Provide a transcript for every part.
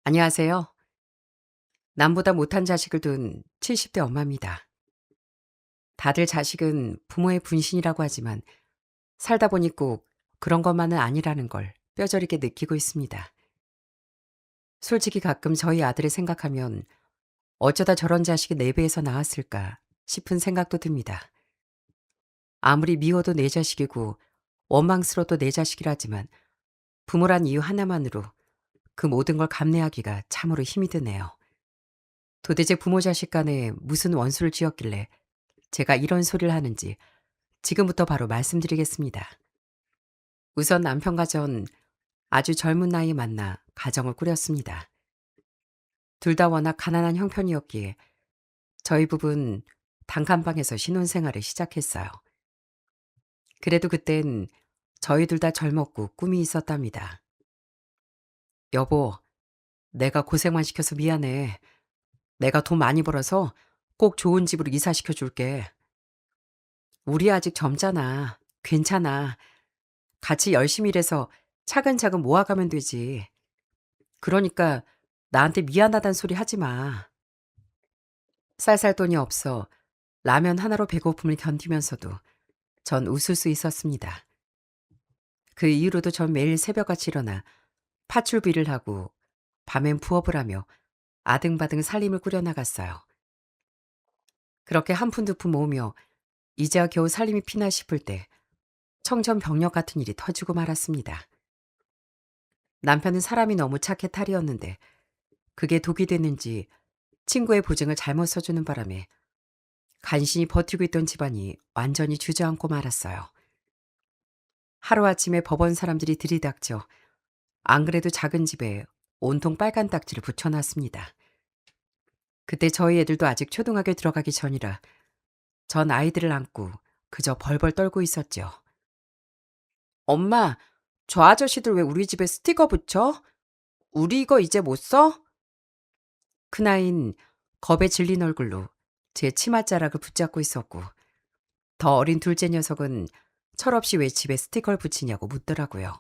안녕하세요. 남보다 못한 자식을 둔 70대 엄마입니다. 다들 자식은 부모의 분신이라고 하지만 살다 보니 꼭 그런 것만은 아니라는 걸 뼈저리게 느끼고 있습니다. 솔직히 가끔 저희 아들을 생각하면 어쩌다 저런 자식이 내 배에서 나왔을까 싶은 생각도 듭니다. 아무리 미워도 내 자식이고 원망스러워도 내 자식이라지만 부모란 이유 하나만으로 그 모든 걸 감내하기가 참으로 힘이 드네요. 도대체 부모 자식 간에 무슨 원수를 지었길래 제가 이런 소리를 하는지 지금부터 바로 말씀드리겠습니다. 우선 남편과 전 아주 젊은 나이에 만나 가정을 꾸렸습니다. 둘 다 워낙 가난한 형편이었기에 저희 부부는 단칸방에서 신혼생활을 시작했어요. 그래도 그땐 저희 둘 다 젊었고 꿈이 있었답니다. 여보, 내가 고생만 시켜서 미안해. 내가 돈 많이 벌어서 꼭 좋은 집으로 이사시켜 줄게. 우리 아직 젊잖아. 괜찮아. 같이 열심히 일해서 차근차근 모아가면 되지. 그러니까 나한테 미안하단 소리 하지 마. 쌀 돈이 없어 라면 하나로 배고픔을 견디면서도 전 웃을 수 있었습니다. 그 이후로도 전 매일 새벽같이 일어나 파출비를 하고 밤엔 부업을 하며 아등바등 살림을 꾸려나갔어요. 그렇게 한 푼 두 푼 모으며 이제야 겨우 살림이 피나 싶을 때 청천벽력 같은 일이 터지고 말았습니다. 남편은 사람이 너무 착해 탈이었는데 그게 독이 됐는지 친구의 보증을 잘못 써주는 바람에 간신히 버티고 있던 집안이 완전히 주저앉고 말았어요. 하루아침에 법원 사람들이 들이닥쳐 안 그래도 작은 집에 온통 빨간 딱지를 붙여놨습니다. 그때 저희 애들도 아직 초등학교 들어가기 전이라 전 아이들을 안고 그저 벌벌 떨고 있었죠. 엄마, 저 아저씨들 왜 우리 집에 스티커 붙여? 우리 이거 이제 못 써? 큰아이는 겁에 질린 얼굴로 제 치맛자락을 붙잡고 있었고 더 어린 둘째 녀석은 철없이 왜 집에 스티커를 붙이냐고 묻더라고요.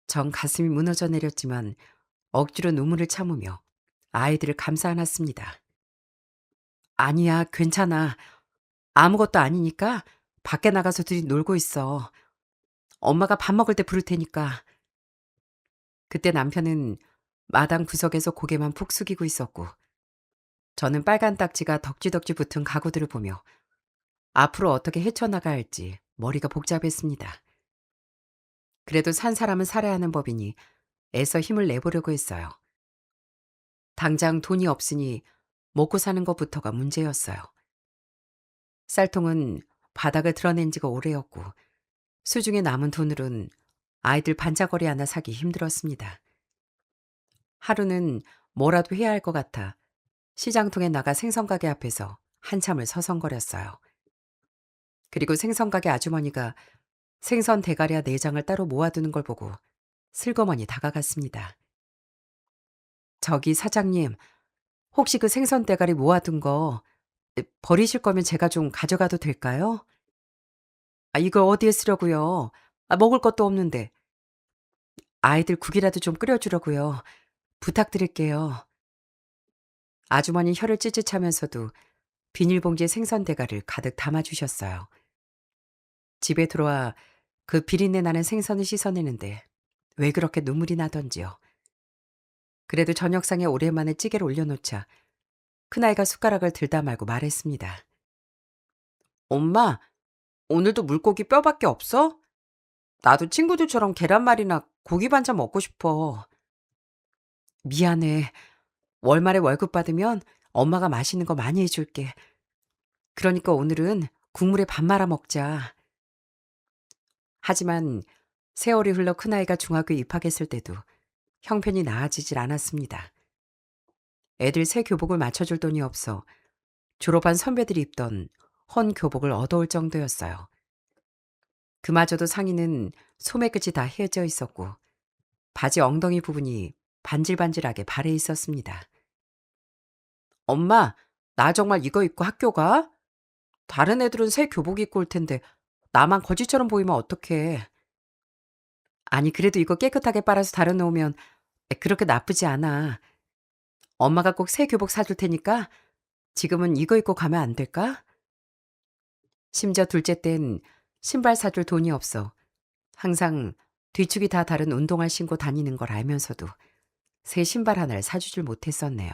전 가슴이 무너져 내렸지만 억지로 눈물을 참으며 아이들을 감싸 안았습니다. 아니야, 괜찮아. 아무것도 아니니까 밖에 나가서 둘이 놀고 있어. 엄마가 밥 먹을 때 부를 테니까. 그때 남편은 마당 구석에서 고개만 푹 숙이고 있었고 저는 빨간 딱지가 덕지덕지 붙은 가구들을 보며 앞으로 어떻게 헤쳐나가야 할지 머리가 복잡했습니다. 그래도 산 사람은 살아야 하는 법이니 애써 힘을 내보려고 했어요. 당장 돈이 없으니 먹고 사는 것부터가 문제였어요. 쌀통은 바닥을 드러낸 지가 오래였고 수중에 남은 돈으론 아이들 반찬거리 하나 사기 힘들었습니다. 하루는 뭐라도 해야 할 것 같아 시장통에 나가 생선가게 앞에서 한참을 서성거렸어요. 그리고 생선가게 아주머니가 생선 대가리와 내장을 따로 모아두는 걸 보고 슬그머니 다가갔습니다. 저기 사장님, 혹시 그 생선 대가리 모아둔 거 버리실 거면 제가 좀 가져가도 될까요? 아, 이걸 어디에 쓰려고요? 아, 먹을 것도 없는데. 아이들 국이라도 좀 끓여주려고요. 부탁드릴게요. 아주머니 혀를 찌릿하면서도 비닐봉지에 생선 대가리를 가득 담아주셨어요. 집에 들어와 그 비린내 나는 생선을 씻어내는데 왜 그렇게 눈물이 나던지요. 그래도 저녁상에 오랜만에 찌개를 올려놓자 큰아이가 숟가락을 들다 말고 말했습니다. 엄마, 오늘도 물고기 뼈밖에 없어? 나도 친구들처럼 계란말이나 고기 반찬 먹고 싶어. 미안해. 월말에 월급 받으면 엄마가 맛있는 거 많이 해줄게. 그러니까 오늘은 국물에 밥 말아 먹자. 하지만 세월이 흘러 큰아이가 중학교에 입학했을 때도 형편이 나아지질 않았습니다. 애들 새 교복을 맞춰줄 돈이 없어 졸업한 선배들이 입던 헌 교복을 얻어올 정도였어요. 그마저도 상의는 소매 끝이 다 헤어져 있었고 바지 엉덩이 부분이 반질반질하게 발해 있었습니다. 엄마, 나 정말 이거 입고 학교 가? 다른 애들은 새 교복 입고 올 텐데 나만 거지처럼 보이면 어떡해. 아니 그래도 이거 깨끗하게 빨아서 다려놓으면 그렇게 나쁘지 않아. 엄마가 꼭 새 교복 사줄 테니까 지금은 이거 입고 가면 안 될까? 심지어 둘째 땐 신발 사줄 돈이 없어 항상 뒤축이 다 다른 운동화 신고 다니는 걸 알면서도 새 신발 하나를 사주질 못했었네요.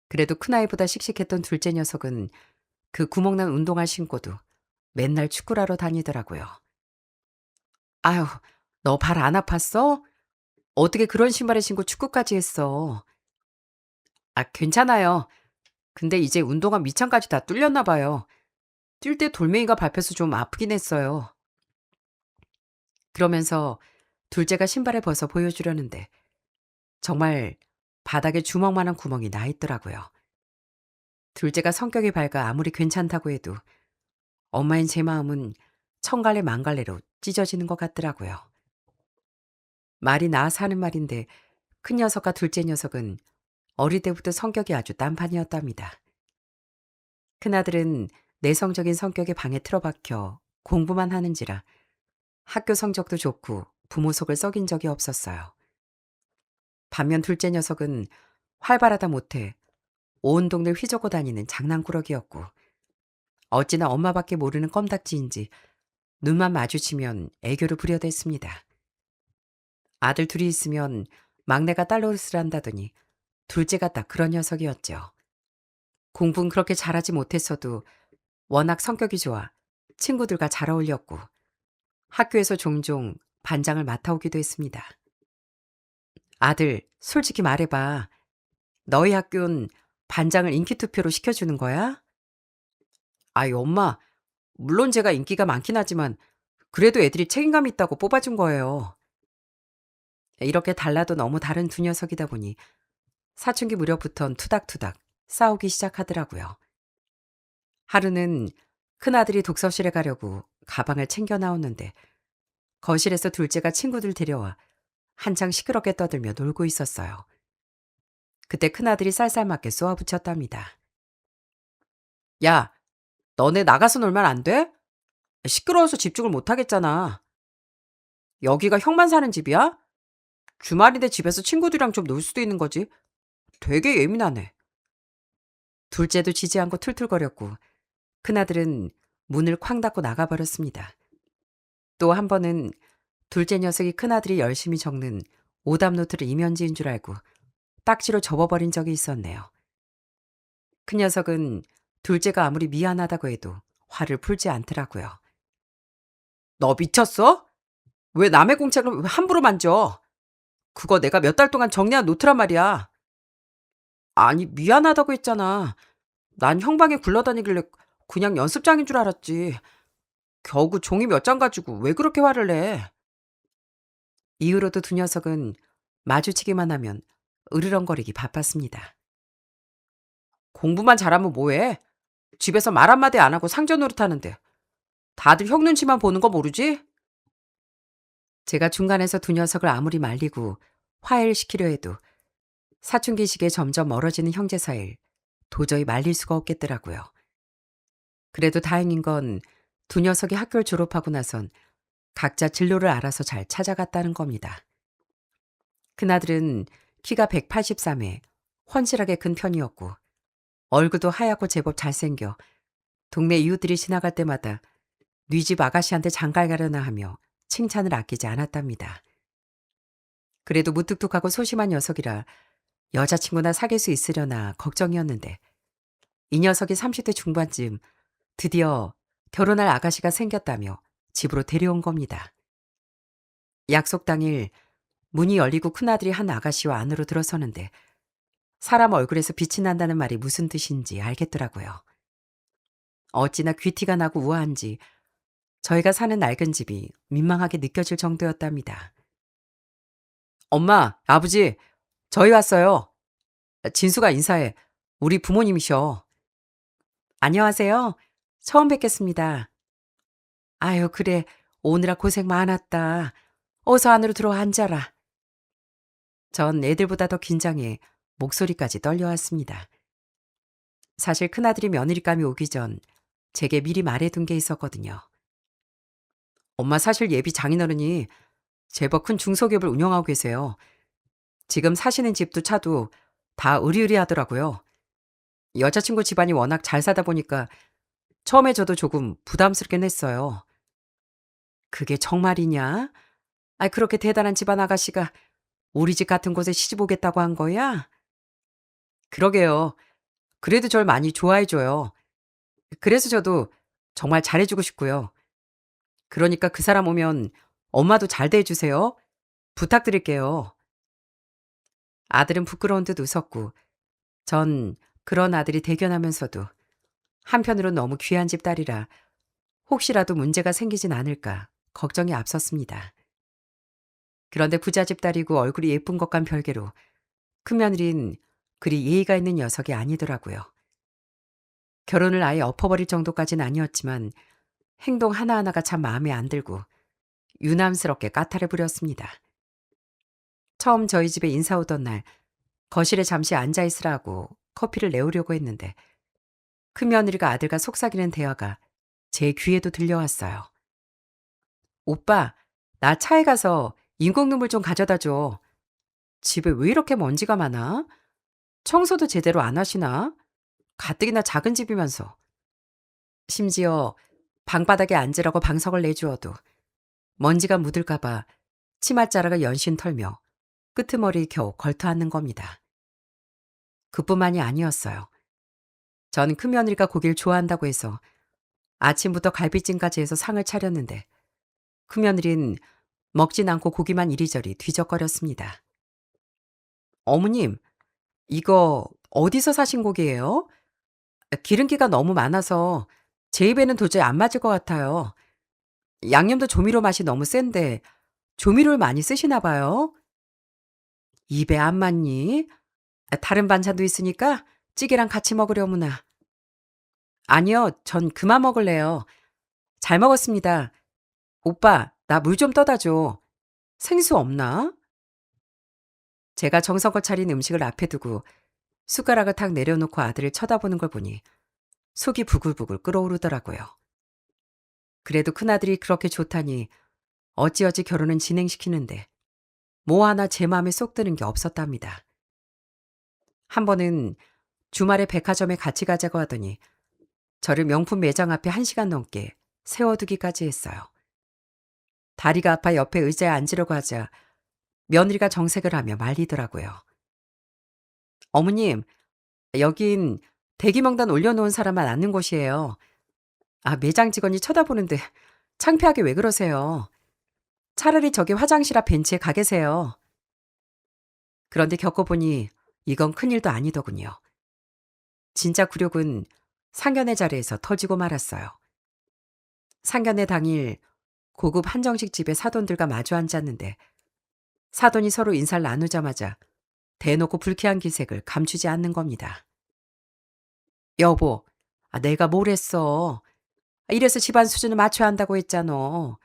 그래도 큰아이보다 씩씩했던 둘째 녀석은 그 구멍난 운동화 신고도 맨날 축구를 하러 다니더라고요. 아유, 너 발 안 아팠어? 어떻게 그런 신발을 신고 축구까지 했어? 아, 괜찮아요. 근데 이제 운동화 밑창까지 다 뚫렸나 봐요. 뛸 때 돌멩이가 밟혀서 좀 아프긴 했어요. 그러면서 둘째가 신발을 벗어 보여주려는데 정말 바닥에 주먹만한 구멍이 나 있더라고요. 둘째가 성격이 밝아 아무리 괜찮다고 해도 엄마인 제 마음은 천갈래 만갈래로 찢어지는 것 같더라고요. 말이 나와서 하는 말인데 큰 녀석과 둘째 녀석은 어릴 때부터 성격이 아주 딴판이었답니다. 큰아들은 내성적인 성격에 방에 틀어박혀 공부만 하는지라 학교 성적도 좋고 부모 속을 썩인 적이 없었어요. 반면 둘째 녀석은 활발하다 못해 온 동네 휘젓고 다니는 장난꾸러기였고 어찌나 엄마밖에 모르는 껌딱지인지 눈만 마주치면 애교를 부려댔습니다. 아들 둘이 있으면 막내가 딸 노릇을 한다더니 둘째가 딱 그런 녀석이었죠. 공부는 그렇게 잘하지 못했어도 워낙 성격이 좋아 친구들과 잘 어울렸고 학교에서 종종 반장을 맡아오기도 했습니다. 아들, 솔직히 말해봐. 너희 학교는 반장을 인기투표로 시켜주는 거야? 아이, 엄마, 물론 제가 인기가 많긴 하지만 그래도 애들이 책임감 있다고 뽑아준 거예요. 이렇게 달라도 너무 다른 두 녀석이다 보니 사춘기 무렵부턴 투닥투닥 싸우기 시작하더라고요. 하루는 큰아들이 독서실에 가려고 가방을 챙겨 나왔는데 거실에서 둘째가 친구들 데려와 한창 시끄럽게 떠들며 놀고 있었어요. 그때 큰아들이 쌀쌀맞게 쏘아붙였답니다. 야, 너네 나가서 놀면 안 돼? 시끄러워서 집중을 못하겠잖아. 여기가 형만 사는 집이야? 주말인데 집에서 친구들이랑 좀 놀 수도 있는 거지. 되게 예민하네. 둘째도 지지 않고 툴툴거렸고 큰아들은 문을 쾅 닫고 나가버렸습니다. 또 한 번은 둘째 녀석이 큰아들이 열심히 적는 오답노트를 이면지인 줄 알고 딱지로 접어버린 적이 있었네요. 큰 녀석은 둘째가 아무리 미안하다고 해도 화를 풀지 않더라고요. 너 미쳤어? 왜 남의 공책을 왜 함부로 만져? 그거 내가 몇 달 동안 정리한 노트란 말이야. 아니, 미안하다고 했잖아. 난 형 방에 굴러다니길래 그냥 연습장인 줄 알았지. 겨우 종이 몇 장 가지고 왜 그렇게 화를 내? 이후로도 두 녀석은 마주치기만 하면 으르렁거리기 바빴습니다. 공부만 잘하면 뭐해? 집에서 말 한마디 안 하고 상전 노릇하는데 다들 형 눈치만 보는 거 모르지? 제가 중간에서 두 녀석을 아무리 말리고 화해를 시키려 해도 사춘기 시기에 점점 멀어지는 형제 사이를 도저히 말릴 수가 없겠더라고요. 그래도 다행인 건 두 녀석이 학교를 졸업하고 나선 각자 진로를 알아서 잘 찾아갔다는 겁니다. 큰아들은 키가 183에 헌실하게 큰 편이었고 얼굴도 하얗고 제법 잘생겨 동네 이웃들이 지나갈 때마다 네 집 아가씨한테 장갈 가려나 하며 칭찬을 아끼지 않았답니다. 그래도 무뚝뚝하고 소심한 녀석이라 여자친구나 사귈 수 있으려나 걱정이었는데 이 녀석이 30대 중반쯤 드디어 결혼할 아가씨가 생겼다며 집으로 데려온 겁니다. 약속 당일 문이 열리고 큰아들이 한 아가씨와 안으로 들어서는데 사람 얼굴에서 빛이 난다는 말이 무슨 뜻인지 알겠더라고요. 어찌나 귀티가 나고 우아한지 저희가 사는 낡은 집이 민망하게 느껴질 정도였답니다. 엄마, 아버지, 저희 왔어요. 진수가 인사해. 우리 부모님이셔. 안녕하세요. 처음 뵙겠습니다. 아유, 그래. 오느라 고생 많았다. 어서 안으로 들어와 앉아라. 전 애들보다 더 긴장해 목소리까지 떨려왔습니다. 사실 큰아들이 며느리감이 오기 전 제게 미리 말해둔 게 있었거든요. 엄마 사실 예비 장인어른이 제법 큰 중소기업을 운영하고 계세요. 지금 사시는 집도 차도 다 으리으리하더라고요. 여자친구 집안이 워낙 잘 사다 보니까 처음에 저도 조금 부담스럽긴 했어요. 그게 정말이냐? 아, 그렇게 대단한 집안 아가씨가 우리 집 같은 곳에 시집 오겠다고 한 거야? 그러게요. 그래도 절 많이 좋아해 줘요. 그래서 저도 정말 잘해 주고 싶고요. 그러니까 그 사람 오면 엄마도 잘 대해 주세요. 부탁드릴게요. 아들은 부끄러운 듯 웃었고 전 그런 아들이 대견하면서도 한편으론 너무 귀한 집 딸이라 혹시라도 문제가 생기진 않을까 걱정이 앞섰습니다. 그런데 부잣집 딸이고 얼굴이 예쁜 것과는 별개로 큰며느린 그리 예의가 있는 녀석이 아니더라고요. 결혼을 아예 엎어버릴 정도까지는 아니었지만 행동 하나하나가 참 마음에 안 들고 유남스럽게 까탈을 부렸습니다. 처음 저희 집에 인사 오던 날 거실에 잠시 앉아있으라고 커피를 내오려고 했는데 큰며느리가 아들과 속삭이는 대화가 제 귀에도 들려왔어요. 오빠, 나 차에 가서 인공눈물 좀 가져다 줘. 집에 왜 이렇게 먼지가 많아? 청소도 제대로 안 하시나? 가뜩이나 작은 집이면서. 심지어 방바닥에 앉으라고 방석을 내주어도 먼지가 묻을까봐 치맛자락을 연신 털며 끄트머리 겨우 걸터앉는 겁니다. 그뿐만이 아니었어요. 전 큰며느리가 고기를 좋아한다고 해서 아침부터 갈비찜까지 해서 상을 차렸는데 큰며느린 먹진 않고 고기만 이리저리 뒤적거렸습니다. 어머님, 이거 어디서 사신 고기예요? 기름기가 너무 많아서 제 입에는 도저히 안 맞을 것 같아요. 양념도 조미료 맛이 너무 센데 조미료를 많이 쓰시나 봐요. 입에 안 맞니? 다른 반찬도 있으니까 찌개랑 같이 먹으려무나. 아니요, 전 그만 먹을래요. 잘 먹었습니다. 오빠, 나 물 좀 떠다 줘. 생수 없나? 제가 정성껏 차린 음식을 앞에 두고 숟가락을 탁 내려놓고 아들을 쳐다보는 걸 보니 속이 부글부글 끓어오르더라고요. 그래도 큰아들이 그렇게 좋다니 어찌어찌 결혼은 진행시키는데 뭐 하나 제 마음에 쏙 드는 게 없었답니다. 한 번은 주말에 백화점에 같이 가자고 하더니 저를 명품 매장 앞에 1시간 넘게 세워두기까지 했어요. 다리가 아파 옆에 의자에 앉으려고 하자 며느리가 정색을 하며 말리더라고요. 어머님, 여긴 대기명단 올려놓은 사람만 앉는 곳이에요. 아, 매장 직원이 쳐다보는데 창피하게 왜 그러세요? 차라리 저기 화장실 앞 벤치에 가 계세요. 그런데 겪어보니 이건 큰일도 아니더군요. 진짜 굴욕은 상견례 자리에서 터지고 말았어요. 상견례 당일 고급 한정식 집에 사돈들과 마주 앉았는데 사돈이 서로 인사를 나누자마자 대놓고 불쾌한 기색을 감추지 않는 겁니다. 여보, 아, 내가 뭘 했어? 이래서 집안 수준을 맞춰야 한다고 했잖아.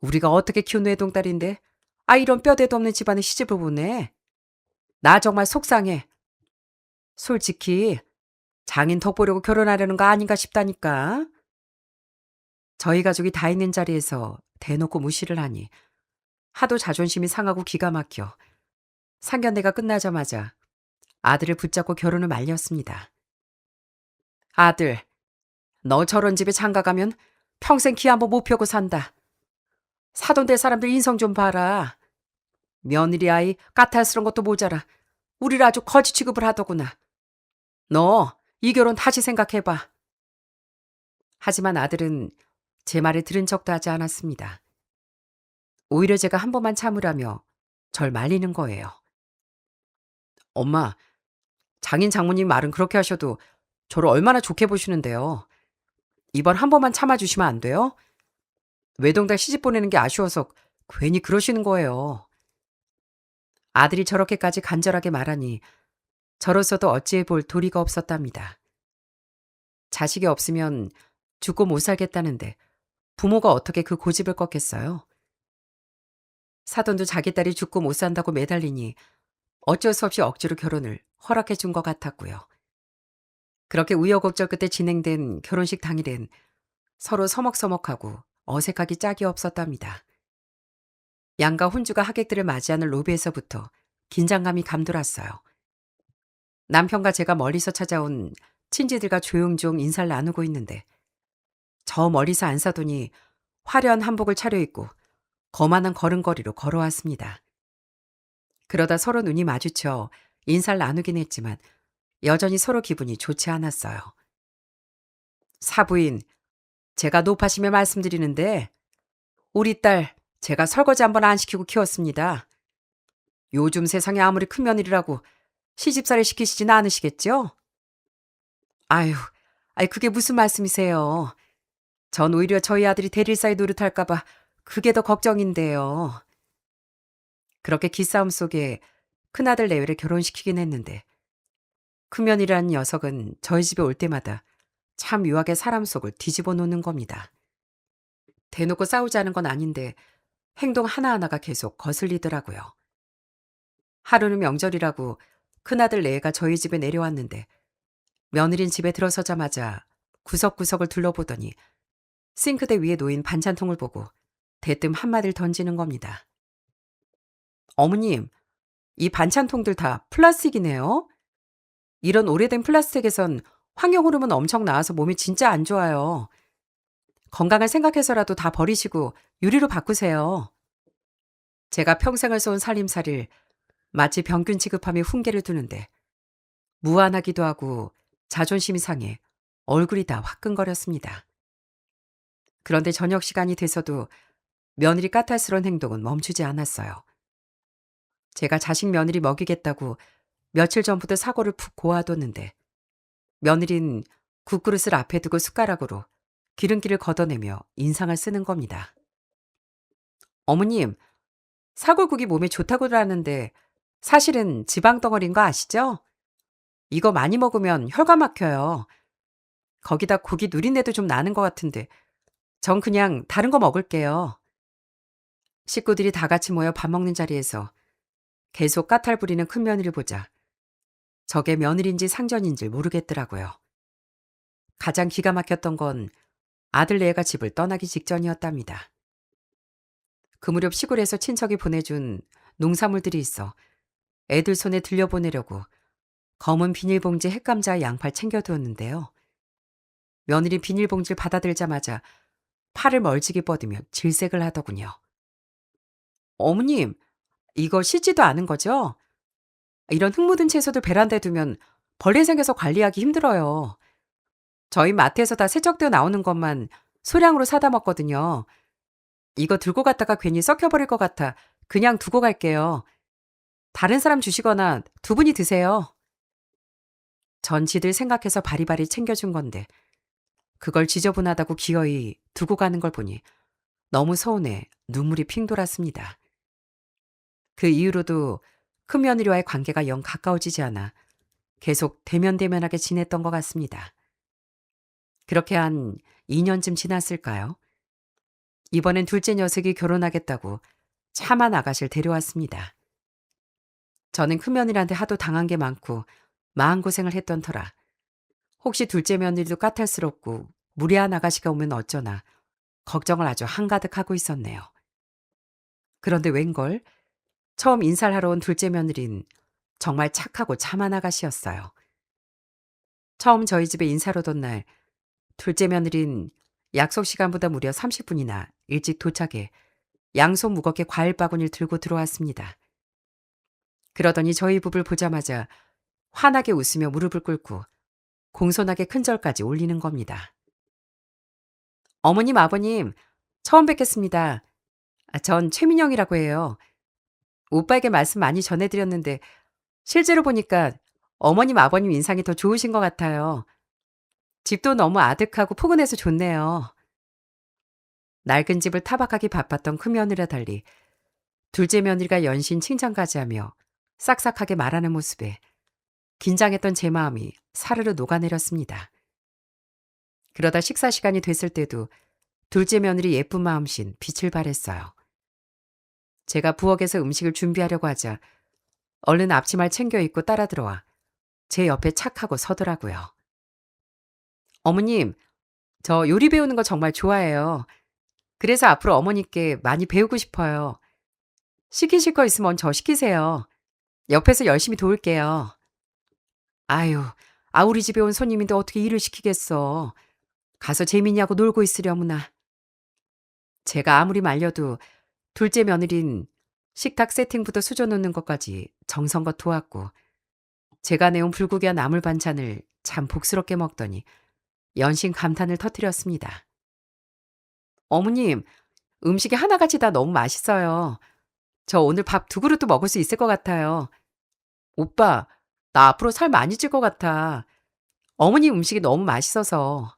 우리가 어떻게 키운 외동딸인데 이런 뼈대도 없는 집안에 시집을 보내. 나 정말 속상해. 솔직히 장인 덕 보려고 결혼하려는 거 아닌가 싶다니까. 저희 가족이 다 있는 자리에서 대놓고 무시를 하니 하도 자존심이 상하고 기가 막혀 상견례가 끝나자마자 아들을 붙잡고 결혼을 말렸습니다. 아들, 너 저런 집에 장가 가면 평생 기 한번 못 펴고 산다. 사돈 될 사람들 인성 좀 봐라. 며느리 아이 까탈스러운 것도 모자라 우리를 아주 거지 취급을 하더구나. 너 이 결혼 다시 생각해봐. 하지만 아들은 제 말을 들은 척도 하지 않았습니다. 오히려 제가 한 번만 참으라며 절 말리는 거예요. 엄마, 장인 장모님 말은 그렇게 하셔도 저를 얼마나 좋게 보시는데요. 이번 한 번만 참아주시면 안 돼요? 외동딸 시집 보내는 게 아쉬워서 괜히 그러시는 거예요. 아들이 저렇게까지 간절하게 말하니 저로서도 어찌해 볼 도리가 없었답니다. 자식이 없으면 죽고 못 살겠다는데 부모가 어떻게 그 고집을 꺾겠어요? 사돈도 자기 딸이 죽고 못 산다고 매달리니 어쩔 수 없이 억지로 결혼을 허락해 준 것 같았고요. 그렇게 우여곡절 끝에 진행된 결혼식 당일엔 서로 서먹서먹하고 어색하기 짝이 없었답니다. 양가 혼주가 하객들을 맞이하는 로비에서부터 긴장감이 감돌았어요. 남편과 제가 멀리서 찾아온 친지들과 조용조용 인사를 나누고 있는데 저 멀리서 안 사더니 화려한 한복을 차려입고 거만한 걸음걸이로 걸어왔습니다. 그러다 서로 눈이 마주쳐 인사를 나누긴 했지만 여전히 서로 기분이 좋지 않았어요. 사부인, 제가 높아심에 말씀드리는데 우리 딸 제가 설거지 한번 안 시키고 키웠습니다. 요즘 세상에 아무리 큰 며느리라고 시집살이 시키시진 않으시겠죠? 아유, 그게 무슨 말씀이세요. 전 오히려 저희 아들이 대릴사이 노릇할까 봐 그게 더 걱정인데요. 그렇게 기싸움 속에 큰아들 내외를 결혼시키긴 했는데 큰며느리라는 녀석은 저희 집에 올 때마다 참 묘하게 사람 속을 뒤집어 놓는 겁니다. 대놓고 싸우자는 건 아닌데 행동 하나하나가 계속 거슬리더라고요. 하루는 명절이라고 큰아들 내외가 저희 집에 내려왔는데 며느린 집에 들어서자마자 구석구석을 둘러보더니 싱크대 위에 놓인 반찬통을 보고 대뜸 한마디를 던지는 겁니다. 어머님, 이 반찬통들 다 플라스틱이네요? 이런 오래된 플라스틱에선 환경호르몬 엄청 나와서 몸이 진짜 안 좋아요. 건강을 생각해서라도 다 버리시고 유리로 바꾸세요. 제가 평생을 쏜 살림살이를 마치 병균 취급하며 훈계를 두는데 무안하기도 하고 자존심이 상해 얼굴이 다 화끈거렸습니다. 그런데 저녁 시간이 돼서도 며느리 까탈스러운 행동은 멈추지 않았어요. 제가 자식 며느리 먹이겠다고 며칠 전부터 사고를 푹 고아뒀는데 며느린 국그릇을 앞에 두고 숟가락으로 기름기를 걷어내며 인상을 쓰는 겁니다. 어머님, 사골국이 몸에 좋다고들 하는데 사실은 지방 덩어리인 거 아시죠? 이거 많이 먹으면 혈관 막혀요. 거기다 고기 누린내도 좀 나는 것 같은데 전 그냥 다른 거 먹을게요. 식구들이 다 같이 모여 밥 먹는 자리에서 계속 까탈 부리는 큰며느리를 보자 저게 며느리인지 상전인지 모르겠더라고요. 가장 기가 막혔던 건 아들 내외가 집을 떠나기 직전이었답니다. 그 무렵 시골에서 친척이 보내준 농산물들이 있어 애들 손에 들려보내려고 검은 비닐봉지 햇감자 양팔 챙겨두었는데요. 며느리 비닐봉지를 받아들자마자 팔을 멀찍이 뻗으며 질색을 하더군요. 어머님, 이거 씻지도 않은 거죠? 이런 흙 묻은 채소들 베란다에 두면 벌레 생겨서 관리하기 힘들어요. 저희 마트에서 다 세척되어 나오는 것만 소량으로 사다 먹거든요. 이거 들고 갔다가 괜히 썩혀버릴 것 같아 그냥 두고 갈게요. 다른 사람 주시거나 두 분이 드세요. 전 지들 생각해서 바리바리 챙겨준 건데 그걸 지저분하다고 기어이 두고 가는 걸 보니 너무 서운해 눈물이 핑 돌았습니다. 그 이후로도 큰며느리와의 관계가 영 가까워지지 않아 계속 대면대면하게 지냈던 것 같습니다. 그렇게 한 2년쯤 지났을까요? 이번엔 둘째 녀석이 결혼하겠다고 차만 아가씨를 데려왔습니다. 저는 큰며느리한테 하도 당한 게 많고 마음고생을 했던 터라 혹시 둘째 며느리도 까탈스럽고 무례한 아가씨가 오면 어쩌나 걱정을 아주 한가득 하고 있었네요. 그런데 웬걸 처음 인사를 하러 온 둘째 며느린 정말 착하고 참한 아가씨였어요. 처음 저희 집에 인사로 오던 날 둘째 며느린 약속 시간보다 무려 30분이나 일찍 도착해 양손 무겁게 과일 바구니를 들고 들어왔습니다. 그러더니 저희 부부를 보자마자 환하게 웃으며 무릎을 꿇고 공손하게 큰절까지 올리는 겁니다. 어머님, 아버님, 처음 뵙겠습니다. 전 최민영이라고 해요. 오빠에게 말씀 많이 전해드렸는데 실제로 보니까 어머님, 아버님 인상이 더 좋으신 것 같아요. 집도 너무 아득하고 포근해서 좋네요. 낡은 집을 타박하기 바빴던 큰며느리와 달리 둘째 며느리가 연신 칭찬까지 하며 싹싹하게 말하는 모습에 긴장했던 제 마음이 사르르 녹아내렸습니다. 그러다 식사 시간이 됐을 때도 둘째 며느리 예쁜 마음씬 빛을 발했어요. 제가 부엌에서 음식을 준비하려고 하자 얼른 앞치마를 챙겨 입고 따라 들어와 제 옆에 착 하고 서더라고요. 어머님, 저 요리 배우는 거 정말 좋아해요. 그래서 앞으로 어머니께 많이 배우고 싶어요. 시키실 거 있으면 저 시키세요. 옆에서 열심히 도울게요. 아유, 우리 집에 온 손님인데 어떻게 일을 시키겠어. 가서 재미있냐고 놀고 있으려무나. 제가 아무리 말려도 둘째 며느린 식탁 세팅부터 수저 놓는 것까지 정성껏 도왔고 제가 내온 불고기와 나물 반찬을 참 복스럽게 먹더니 연신 감탄을 터뜨렸습니다. 어머님, 음식이 하나같이 다 너무 맛있어요. 저 오늘 밥 두 그릇도 먹을 수 있을 것 같아요. 오빠, 나 앞으로 살 많이 찔 것 같아. 어머님 음식이 너무 맛있어서.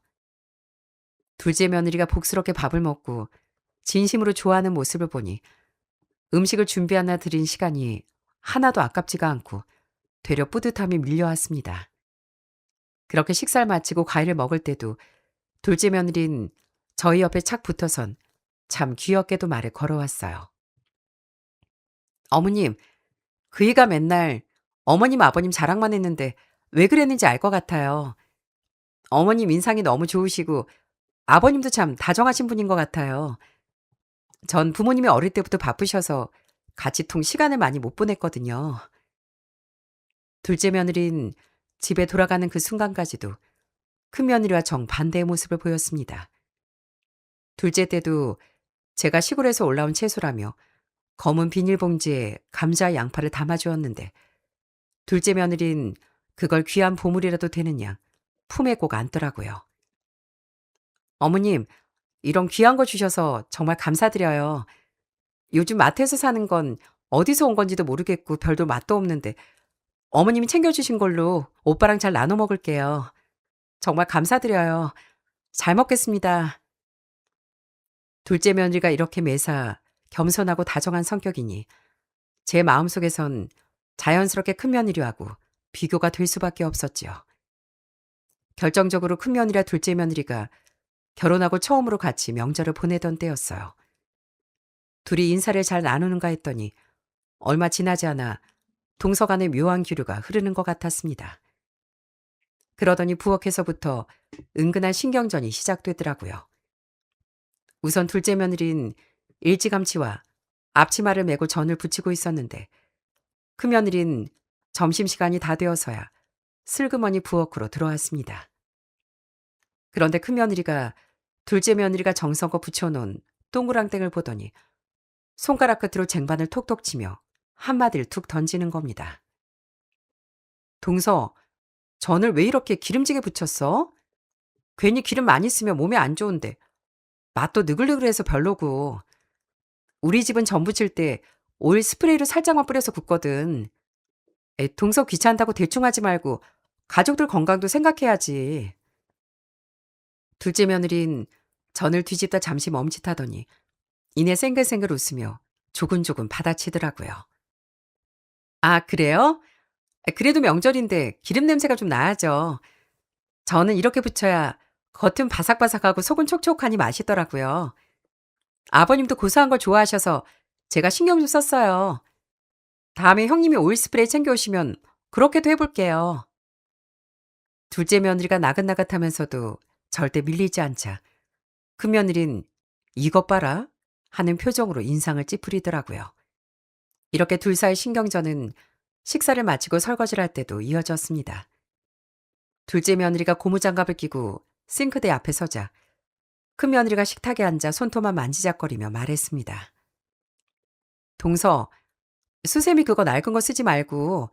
둘째 며느리가 복스럽게 밥을 먹고 진심으로 좋아하는 모습을 보니 음식을 준비하나 드린 시간이 하나도 아깝지가 않고 되려 뿌듯함이 밀려왔습니다. 그렇게 식사를 마치고 과일을 먹을 때도 둘째 며느린 저희 옆에 착 붙어선 참 귀엽게도 말을 걸어왔어요. 어머님, 그 애가 맨날 어머님 아버님 자랑만 했는데 왜 그랬는지 알 것 같아요. 어머님 인상이 너무 좋으시고 아버님도 참 다정하신 분인 것 같아요. 전 부모님이 어릴 때부터 바쁘셔서 같이 통 시간을 많이 못 보냈거든요. 둘째 며느린 집에 돌아가는 그 순간까지도 큰 며느리와 정반대의 모습을 보였습니다. 둘째 때도 제가 시골에서 올라온 채소라며 검은 비닐봉지에 감자 양파를 담아주었는데 둘째 며느린 그걸 귀한 보물이라도 되는 양 품에 꼭 안더라고요. 어머님, 이런 귀한 거 주셔서 정말 감사드려요. 요즘 마트에서 사는 건 어디서 온 건지도 모르겠고 별도 맛도 없는데 어머님이 챙겨주신 걸로 오빠랑 잘 나눠 먹을게요. 정말 감사드려요. 잘 먹겠습니다. 둘째 며느리가 이렇게 매사 겸손하고 다정한 성격이니 제 마음속에선 자연스럽게 큰 며느리하고 비교가 될 수밖에 없었지요. 결정적으로 큰 며느리와 둘째 며느리가 결혼하고 처음으로 같이 명절을 보내던 때였어요. 둘이 인사를 잘 나누는가 했더니 얼마 지나지 않아 동서 간의 묘한 기류가 흐르는 것 같았습니다. 그러더니 부엌에서부터 은근한 신경전이 시작되더라고요. 우선 둘째 며느린 일찌감치와 앞치마를 메고 전을 부치고 있었는데 큰 며느린 점심시간이 다 되어서야 슬그머니 부엌으로 들어왔습니다. 그런데 큰 며느리가 둘째 며느리가 정성껏 붙여놓은 동그랑땡을 보더니 손가락 끝으로 쟁반을 톡톡 치며 한마디를 툭 던지는 겁니다. 동서, 전을 왜 이렇게 기름지게 부쳤어? 괜히 기름 많이 쓰면 몸에 안 좋은데 맛도 느글느글해서 별로고. 우리 집은 전 부칠 때 오일 스프레이로 살짝만 뿌려서 굽거든. 동서 귀찮다고 대충 하지 말고 가족들 건강도 생각해야지. 둘째 며느린 전을 뒤집다 잠시 멈칫하더니 이내 생글생글 웃으며 조근조근 받아치더라고요. 아, 그래요? 그래도 명절인데 기름 냄새가 좀 나야죠. 저는 이렇게 부쳐야 겉은 바삭바삭하고 속은 촉촉하니 맛있더라고요. 아버님도 고소한 걸 좋아하셔서 제가 신경 좀 썼어요. 다음에 형님이 오일 스프레이 챙겨오시면 그렇게도 해볼게요. 둘째 며느리가 나긋나긋하면서도 절대 밀리지 않자 큰 며느린 이것 봐라 하는 표정으로 인상을 찌푸리더라고요. 이렇게 둘 사이 신경전은 식사를 마치고 설거지를 할 때도 이어졌습니다. 둘째 며느리가 고무장갑을 끼고 싱크대 앞에 서자 큰 며느리가 식탁에 앉아 손톱만 만지작거리며 말했습니다. 동서, 수세미 그거 낡은 거 쓰지 말고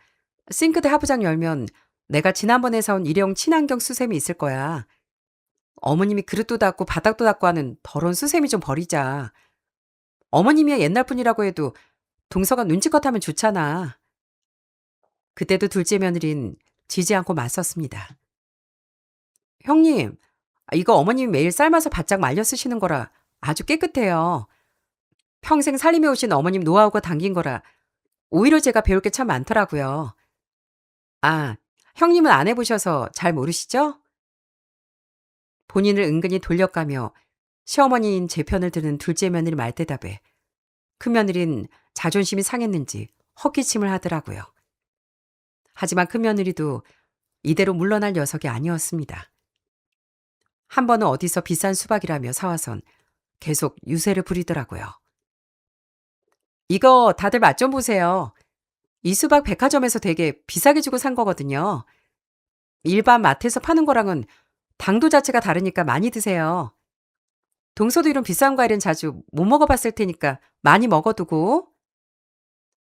싱크대 하부장 열면 내가 지난번에 사온 일회용 친환경 수세미 있을 거야. 어머님이 그릇도 닦고 바닥도 닦고 하는 더러운 수세미 좀 버리자. 어머님이야 옛날 분이라고 해도 동서가 눈치껏 하면 좋잖아. 그때도 둘째 며느린 지지 않고 맞섰습니다. 형님, 이거 어머님이 매일 삶아서 바짝 말려 쓰시는 거라 아주 깨끗해요. 평생 살림해 오신 어머님 노하우가 담긴 거라 오히려 제가 배울 게 참 많더라고요. 아, 형님은 안 해보셔서 잘 모르시죠? 본인을 은근히 돌려가며 시어머니인 제 편을 드는 둘째 며느리 말대답에 큰 며느린 자존심이 상했는지 헛기침을 하더라고요. 하지만 큰 며느리도 이대로 물러날 녀석이 아니었습니다. 한 번은 어디서 비싼 수박이라며 사와선 계속 유세를 부리더라고요. 이거 다들 맛 좀 보세요. 이 수박 백화점에서 되게 비싸게 주고 산 거거든요. 일반 마트에서 파는 거랑은 당도 자체가 다르니까 많이 드세요. 동서도 이런 비싼 과일은 자주 못 먹어봤을 테니까 많이 먹어두고.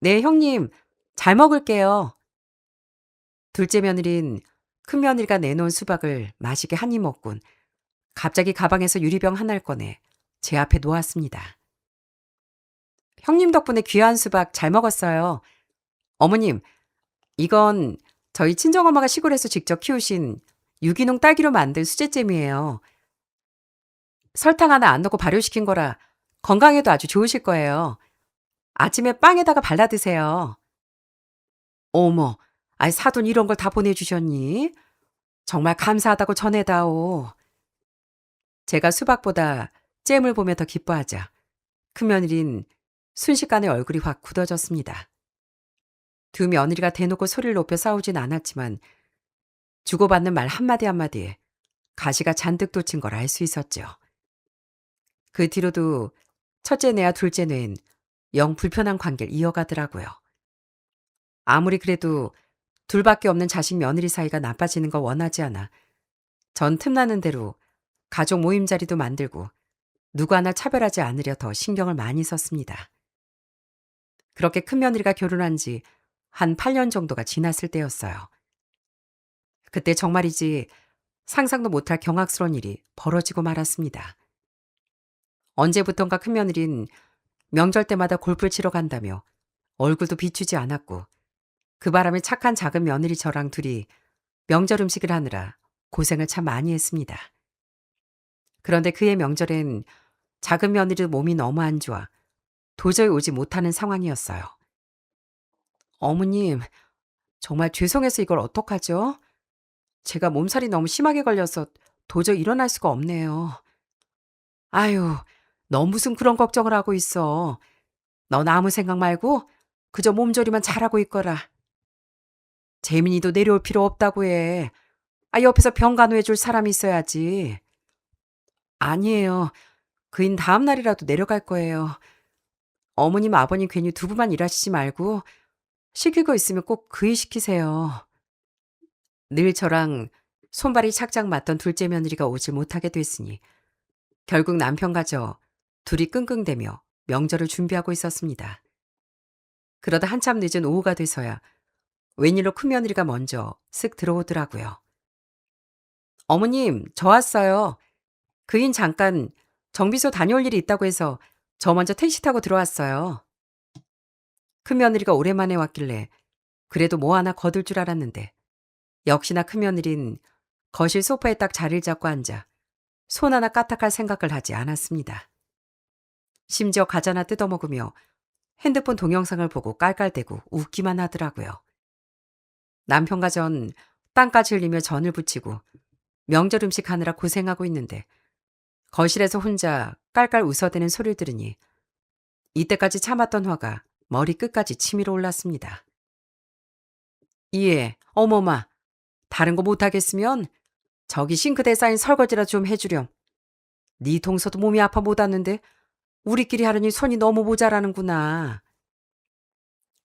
네, 형님. 잘 먹을게요. 둘째 며느린 큰 며느리가 내놓은 수박을 맛있게 한 입 먹곤 갑자기 가방에서 유리병 하나를 꺼내 제 앞에 놓았습니다. 형님 덕분에 귀한 수박 잘 먹었어요. 어머님, 이건 저희 친정엄마가 시골에서 직접 키우신 유기농 딸기로 만든 수제잼이에요. 설탕 하나 안 넣고 발효시킨 거라 건강에도 아주 좋으실 거예요. 아침에 빵에다가 발라 드세요. 어머, 아이 사돈 이런 걸 다 보내주셨니? 정말 감사하다고 전해다오. 제가 수박보다 잼을 보며 더 기뻐하자 큰 며느린 순식간에 얼굴이 확 굳어졌습니다. 두 며느리가 대놓고 소리를 높여 싸우진 않았지만 주고받는 말 한마디 한마디에 가시가 잔뜩 돋친 걸 알 수 있었죠. 그 뒤로도 첫째 뇌와 둘째 뇌는 영 불편한 관계를 이어가더라고요. 아무리 그래도 둘밖에 없는 자식 며느리 사이가 나빠지는 걸 원하지 않아 전 틈나는 대로 가족 모임 자리도 만들고 누구 하나 차별하지 않으려 더 신경을 많이 썼습니다. 그렇게 큰 며느리가 결혼한 지 한 8년 정도가 지났을 때였어요. 그때 정말이지 상상도 못할 경악스러운 일이 벌어지고 말았습니다. 언제부턴가 큰 며느린 명절 때마다 골프를 치러 간다며 얼굴도 비추지 않았고 그 바람에 착한 작은 며느리 저랑 둘이 명절 음식을 하느라 고생을 참 많이 했습니다. 그런데 그해 명절엔 작은 며느리 몸이 너무 안 좋아 도저히 오지 못하는 상황이었어요. 어머님, 정말 죄송해서 이걸 어떡하죠? 제가 몸살이 너무 심하게 걸려서 도저히 일어날 수가 없네요. 아유, 너 무슨 그런 걱정을 하고 있어. 넌 아무 생각 말고 그저 몸조리만 잘하고 있거라. 재민이도 내려올 필요 없다고 해. 아, 옆에서 병간호해 줄 사람이 있어야지. 아니에요. 그인 다음 날이라도 내려갈 거예요. 어머님, 아버님 괜히 두부만 일하시지 말고 시킬 거 있으면 꼭 그이 시키세요. 늘 저랑 손발이 착착 맞던 둘째 며느리가 오질 못하게 됐으니 결국 남편과 저 둘이 끙끙대며 명절을 준비하고 있었습니다. 그러다 한참 늦은 오후가 돼서야 웬일로 큰 며느리가 먼저 쓱 들어오더라고요. 어머님, 저 왔어요. 그인 잠깐 정비소 다녀올 일이 있다고 해서 저 먼저 택시 타고 들어왔어요. 큰 며느리가 오랜만에 왔길래 그래도 뭐 하나 거둘 줄 알았는데 역시나 큰 며느린 거실 소파에 딱 자리를 잡고 앉아 손 하나 까딱할 생각을 하지 않았습니다. 심지어 과자 하나 뜯어먹으며 핸드폰 동영상을 보고 깔깔대고 웃기만 하더라고요. 남편과 전 땀까지 흘리며 전을 부치고 명절 음식 하느라 고생하고 있는데 거실에서 혼자 깔깔 웃어대는 소리를 들으니 이때까지 참았던 화가 머리 끝까지 치밀어 올랐습니다. 예, 어머마, 다른 거 못하겠으면 저기 싱크대에 쌓인 설거지라 좀 해주렴. 네 동서도 몸이 아파 못 왔는데 우리끼리 하려니 손이 너무 모자라는구나.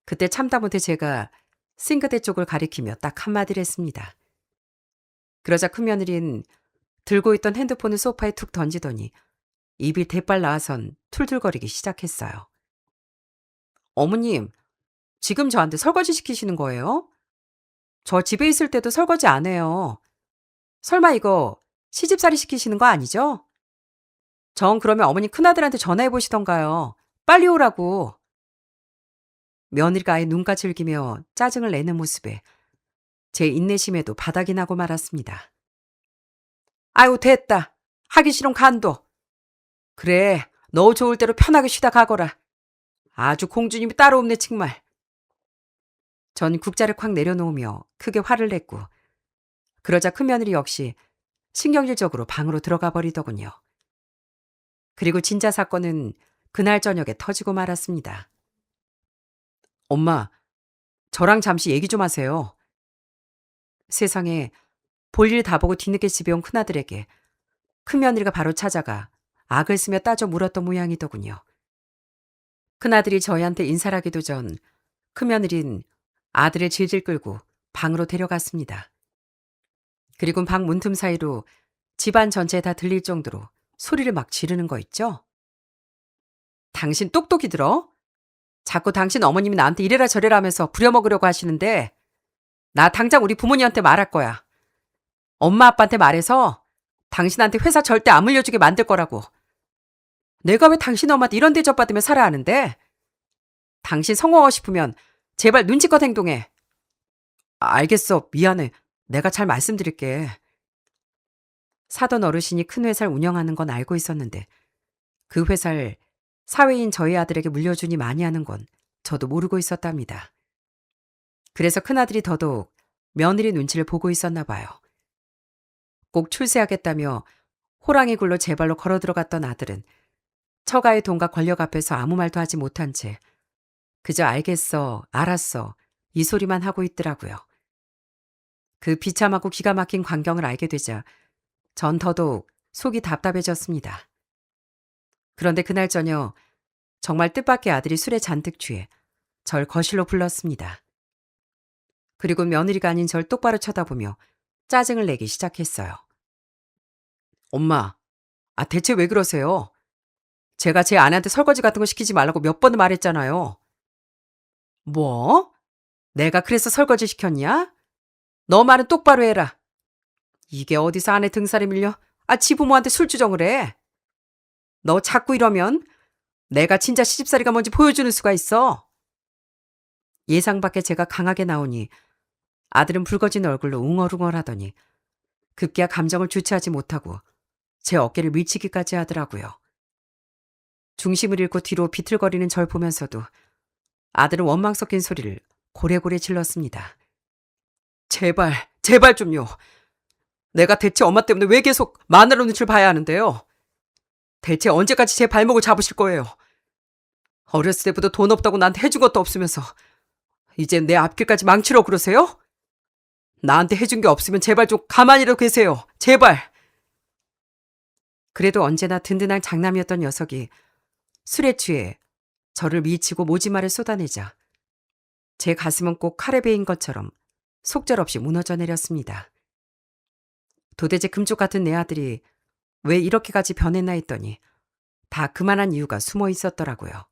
그때 참다 못해 제가 싱크대 쪽을 가리키며 딱 한마디를 했습니다. 그러자 큰 며느린 들고 있던 핸드폰을 소파에 툭 던지더니 입이 대빨 나와선 툴툴거리기 시작했어요. 어머님, 지금 저한테 설거지 시키시는 거예요? 저 집에 있을 때도 설거지 안 해요. 설마 이거 시집살이 시키시는 거 아니죠? 전 그러면 어머니 큰아들한테 전화해 보시던가요. 빨리 오라고. 며느리가 아예 눈까지 흘기며 짜증을 내는 모습에 제 인내심에도 바닥이 나고 말았습니다. 아유, 됐다. 하기 싫은 간도. 그래, 너 좋을 대로 편하게 쉬다 가거라. 아주 공주님이 따로 없네 정말. 전 국자를 콱 내려놓으며 크게 화를 냈고 그러자 큰며느리 역시 신경질적으로 방으로 들어가 버리더군요. 그리고 진짜 사건은 그날 저녁에 터지고 말았습니다. 엄마, 저랑 잠시 얘기 좀 하세요. 세상에 볼일 다 보고 뒤늦게 집에 온 큰아들에게 큰며느리가 바로 찾아가 악을 쓰며 따져 물었던 모양이더군요. 큰아들이 저희한테 인사를 하기도 전 큰며느린 아들을 질질 끌고 방으로 데려갔습니다. 그리고 방 문틈 사이로 집안 전체에 다 들릴 정도로 소리를 막 지르는 거 있죠? 당신 똑똑히 들어? 자꾸 당신 어머님이 나한테 이래라 저래라 하면서 부려먹으려고 하시는데 나 당장 우리 부모님한테 말할 거야. 엄마 아빠한테 말해서 당신한테 회사 절대 안 물려주게 만들 거라고. 내가 왜 당신 엄마한테 이런 대접받으며 살아야 하는데? 당신 성공하고 싶으면 제발 눈치껏 행동해. 알겠어. 미안해. 내가 잘 말씀드릴게. 사돈 어르신이 큰 회사를 운영하는 건 알고 있었는데 그 회사를 사회인 저희 아들에게 물려주니 많이 하는 건 저도 모르고 있었답니다. 그래서 큰아들이 더더욱 며느리 눈치를 보고 있었나 봐요. 꼭 출세하겠다며 호랑이 굴로 제 발로 걸어 들어갔던 아들은 처가의 돈과 권력 앞에서 아무 말도 하지 못한 채 그저 알겠어, 알았어 이 소리만 하고 있더라고요. 그 비참하고 기가 막힌 광경을 알게 되자 전 더더욱 속이 답답해졌습니다. 그런데 그날 저녁 정말 뜻밖의 아들이 술에 잔뜩 취해 절 거실로 불렀습니다. 그리고 며느리가 아닌 절 똑바로 쳐다보며 짜증을 내기 시작했어요. 엄마, 대체 왜 그러세요? 제가 제 아내한테 설거지 같은 거 시키지 말라고 몇 번을 말했잖아요. 뭐? 내가 그래서 설거지 시켰냐? 너 말은 똑바로 해라. 이게 어디서 아내 등살에 밀려? 지 부모한테 술주정을 해. 너 자꾸 이러면 내가 진짜 시집살이가 뭔지 보여주는 수가 있어. 예상 밖에 제가 강하게 나오니 아들은 붉어진 얼굴로 웅얼웅얼하더니 급기야 감정을 주체하지 못하고 제 어깨를 밀치기까지 하더라고요. 중심을 잃고 뒤로 비틀거리는 절 보면서도 아들은 원망 섞인 소리를 고래고래 질렀습니다. 제발, 제발 좀요. 내가 대체 엄마 때문에 왜 계속 마누라 눈치를 봐야 하는데요? 대체 언제까지 제 발목을 잡으실 거예요? 어렸을 때부터 돈 없다고 나한테 해준 것도 없으면서 이제 내 앞길까지 망치려고 그러세요? 나한테 해준 게 없으면 제발 좀 가만히라도 계세요. 제발. 그래도 언제나 든든한 장남이었던 녀석이 술에 취해 저를 미치고 모지말을 쏟아내자 제 가슴은 꼭 칼에 베인 것처럼 속절없이 무너져 내렸습니다. 도대체 금쪽 같은 내 아들이 왜 이렇게까지 변했나 했더니 다 그만한 이유가 숨어 있었더라고요.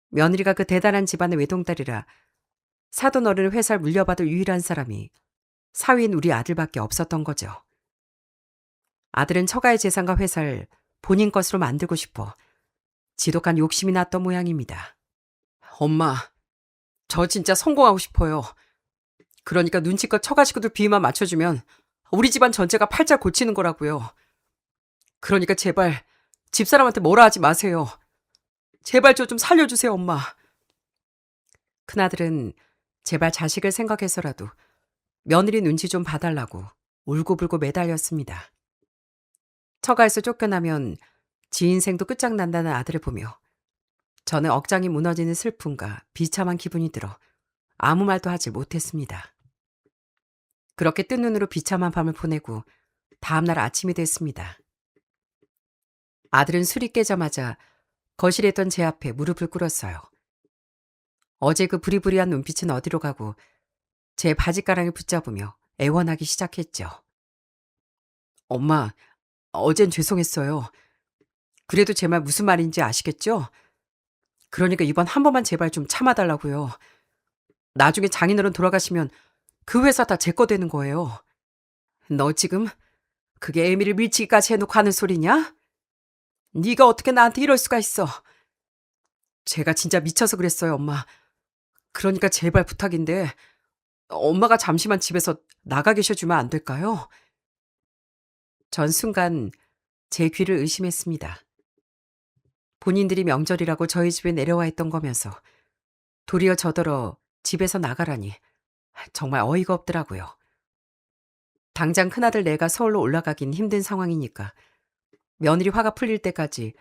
며느리가 그 대단한 집안의 외동딸이라 사돈 어른의 회사를 물려받을 유일한 사람이 사위인 우리 아들밖에 없었던 거죠. 아들은 처가의 재산과 회사를 본인 것으로 만들고 싶어 지독한 욕심이 났던 모양입니다. 엄마, 저 진짜 성공하고 싶어요. 그러니까 눈치껏 처가 식구들 비위만 맞춰주면 우리 집안 전체가 팔자 고치는 거라고요. 그러니까 제발 집사람한테 뭐라 하지 마세요. 제발 저 좀 살려주세요, 엄마. 큰아들은 제발 자식을 생각해서라도 며느리 눈치 좀 봐달라고 울고불고 매달렸습니다. 처가에서 쫓겨나면 지 인생도 끝장난다는 아들을 보며 저는 억장이 무너지는 슬픔과 비참한 기분이 들어 아무 말도 하지 못했습니다. 그렇게 뜬 눈으로 비참한 밤을 보내고 다음날 아침이 됐습니다. 아들은 술이 깨자마자 거실에 있던 제 앞에 무릎을 꿇었어요. 어제 그 부리부리한 눈빛은 어디로 가고 제 바지가랑을 붙잡으며 애원하기 시작했죠. 엄마, 어젠 죄송했어요. 그래도 제 말 무슨 말인지 아시겠죠? 그러니까 이번 한 번만 제발 좀 참아달라고요. 나중에 장인어른 돌아가시면 그 회사 다 제 거 되는 거예요. 너 지금 그게 애미를 밀치기까지 해놓고 하는 소리냐? 네가 어떻게 나한테 이럴 수가 있어. 제가 진짜 미쳐서 그랬어요, 엄마. 그러니까 제발 부탁인데 엄마가 잠시만 집에서 나가 계셔주면 안 될까요? 전 순간 제 귀를 의심했습니다. 본인들이 명절이라고 저희 집에 내려와 있던 거면서 도리어 저더러 집에서 나가라니 정말 어이가 없더라고요. 당장 큰아들 내가 서울로 올라가긴 힘든 상황이니까 며느리 화가 풀릴 때까지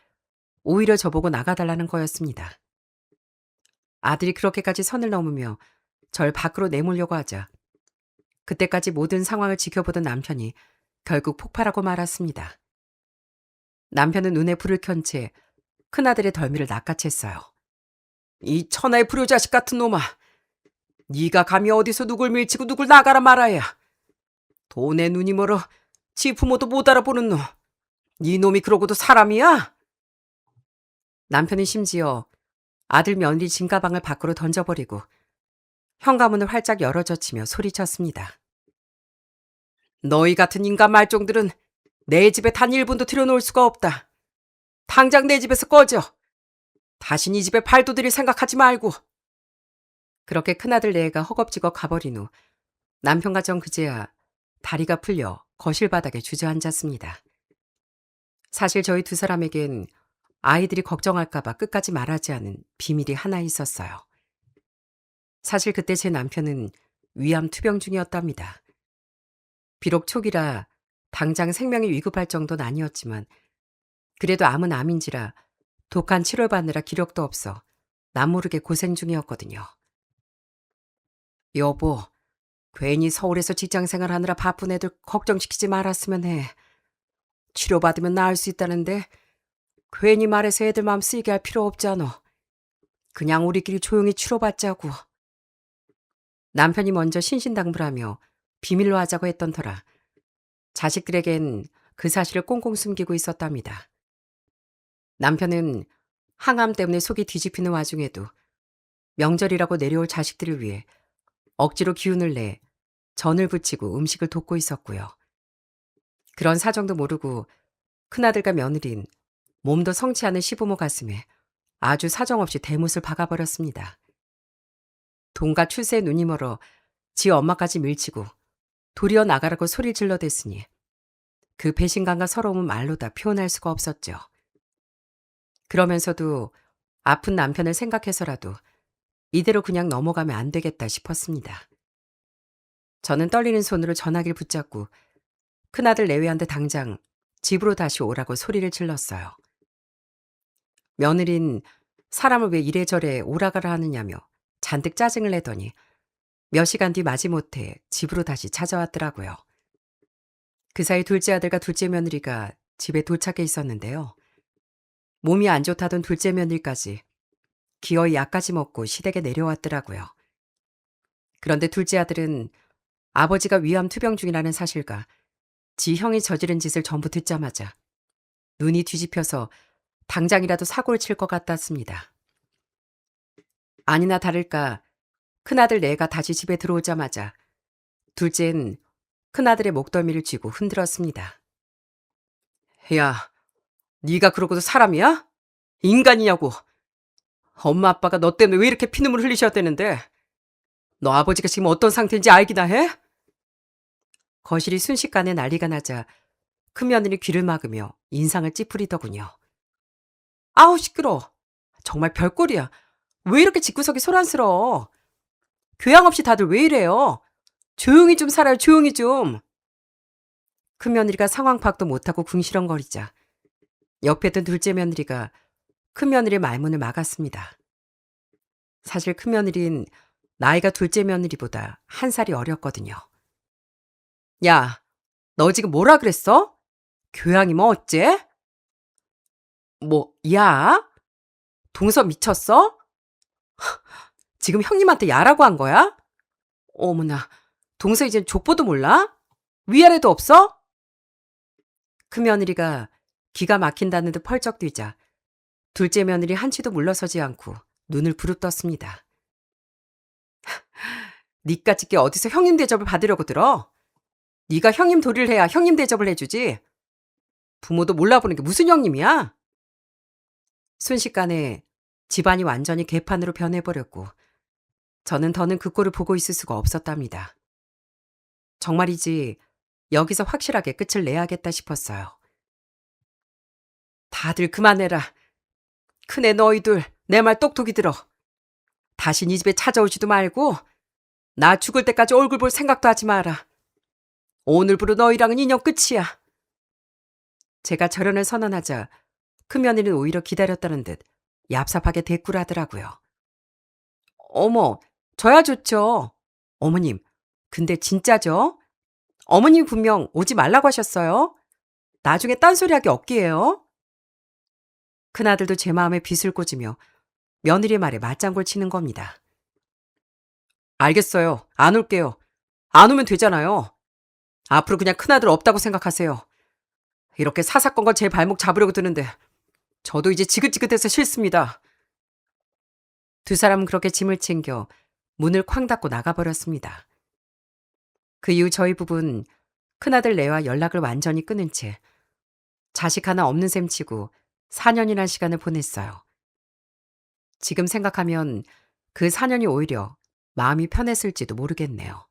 오히려 저보고 나가달라는 거였습니다. 아들이 그렇게까지 선을 넘으며 절 밖으로 내몰려고 하자 그때까지 모든 상황을 지켜보던 남편이 결국 폭발하고 말았습니다. 남편은 눈에 불을 켠 채 큰아들의 덜미를 낚아챘어요. 이 천하의 불효자식 같은 놈아! 네가 감히 어디서 누굴 밀치고 누굴 나가라 말아야. 돈에 눈이 멀어 지 부모도 못 알아보는 놈. 네 놈이 그러고도 사람이야? 남편은 심지어 아들 며느리 짐가방을 밖으로 던져버리고 현관문을 활짝 열어젖히며 소리쳤습니다. 너희 같은 인간 말종들은 내 집에 단 1분도 들여놓을 수가 없다. 당장 내 집에서 꺼져. 다신 이 집에 발도 들일 생각하지 말고. 그렇게 큰아들 내애가 허겁지겁 가버린 후 남편과 전 그제야 다리가 풀려 거실 바닥에 주저앉았습니다. 사실 저희 두 사람에겐 아이들이 걱정할까봐 끝까지 말하지 않은 비밀이 하나 있었어요. 사실 그때 제 남편은 위암 투병 중이었답니다. 비록 초기라 당장 생명이 위급할 정도는 아니었지만 그래도 암은 암인지라 독한 치료를 받느라 기력도 없어 남모르게 고생 중이었거든요. 여보, 괜히 서울에서 직장생활 하느라 바쁜 애들 걱정시키지 말았으면 해. 치료받으면 나을 수 있다는데 괜히 말해서 애들 마음 쓰이게 할 필요 없잖아. 그냥 우리끼리 조용히 치료받자고. 남편이 먼저 신신당부하며 비밀로 하자고 했던 터라 자식들에겐 그 사실을 꽁꽁 숨기고 있었답니다. 남편은 항암 때문에 속이 뒤집히는 와중에도 명절이라고 내려올 자식들을 위해 억지로 기운을 내 전을 부치고 음식을 돕고 있었고요. 그런 사정도 모르고 큰아들과 며느린 몸도 성치 않은 시부모 가슴에 아주 사정없이 대못을 박아버렸습니다. 돈과 출세에 눈이 멀어 지 엄마까지 밀치고 도리어 나가라고 소리를 질러댔으니 그 배신감과 서러움은 말로 다 표현할 수가 없었죠. 그러면서도 아픈 남편을 생각해서라도 이대로 그냥 넘어가면 안 되겠다 싶었습니다. 저는 떨리는 손으로 전화기를 붙잡고 큰아들 내외한테 당장 집으로 다시 오라고 소리를 질렀어요. 며느린 사람을 왜 이래저래 오라가라 하느냐며 잔뜩 짜증을 내더니 몇 시간 뒤 마지못해 집으로 다시 찾아왔더라고요. 그 사이 둘째 아들과 둘째 며느리가 집에 도착해 있었는데요. 몸이 안 좋다던 둘째 며느리까지 기어이 약까지 먹고 시댁에 내려왔더라고요. 그런데 둘째 아들은 아버지가 위암 투병 중이라는 사실과 지 형이 저지른 짓을 전부 듣자마자 눈이 뒤집혀서 당장이라도 사고를 칠 것 같았습니다. 아니나 다를까 큰아들 내가 다시 집에 들어오자마자 둘째는 큰아들의 목덜미를 쥐고 흔들었습니다. 야, 네가 그러고도 사람이야? 인간이냐고. 엄마 아빠가 너 때문에 왜 이렇게 피눈물 흘리셔야 되는데. 너 아버지가 지금 어떤 상태인지 알기나 해? 거실이 순식간에 난리가 나자 큰며느리 귀를 막으며 인상을 찌푸리더군요. 아우 시끄러워. 정말 별꼴이야. 왜 이렇게 집구석이 소란스러워. 교양 없이 다들 왜 이래요. 조용히 좀 살아요. 조용히 좀. 큰며느리가 상황 파악도 못하고 궁시렁거리자 옆에 든 둘째 며느리가 큰며느리의 말문을 막았습니다. 사실 큰며느리는 나이가 둘째 며느리보다 한 살이 어렸거든요. 야, 너 지금 뭐라 그랬어? 교양이 뭐 어째? 뭐, 야? 동서 미쳤어? 지금 형님한테 야라고 한 거야? 어머나, 동서 이젠 족보도 몰라? 위아래도 없어? 큰며느리가 기가 막힌다는 듯 펄쩍 뛰자 둘째 며느리 한치도 물러서지 않고 눈을 부릅떴습니다. 니까짓 게 어디서 형님 대접을 받으려고 들어? 네가 형님 도리를 해야 형님 대접을 해주지. 부모도 몰라보는 게 무슨 형님이야? 순식간에 집안이 완전히 개판으로 변해버렸고 저는 더는 그 꼴을 보고 있을 수가 없었답니다. 정말이지 여기서 확실하게 끝을 내야겠다 싶었어요. 다들 그만해라. 큰애 너희들 내 말 똑똑히 들어. 다시 이 집에 찾아오지도 말고 나 죽을 때까지 얼굴 볼 생각도 하지 마라. 오늘부로 너희랑은 인연 끝이야. 제가 절연을 선언하자 큰며느리는 오히려 기다렸다는 듯 얍삽하게 대꾸를 하더라고요. 어머, 저야 좋죠. 어머님, 근데 진짜죠? 어머님 분명 오지 말라고 하셨어요. 나중에 딴소리하기 없기에요. 큰아들도 제 마음에 빗을 꽂으며 며느리의 말에 맞장구를 치는 겁니다. 알겠어요. 안 올게요. 안 오면 되잖아요. 앞으로 그냥 큰아들 없다고 생각하세요. 이렇게 사사건건 제 발목 잡으려고 드는데 저도 이제 지긋지긋해서 싫습니다. 두 사람은 그렇게 짐을 챙겨 문을 쾅 닫고 나가버렸습니다. 그 이후 저희 부부는 큰아들 내와 연락을 완전히 끊은 채 자식 하나 없는 셈 치고 4년이란 시간을 보냈어요. 지금 생각하면 그 4년이 오히려 마음이 편했을지도 모르겠네요.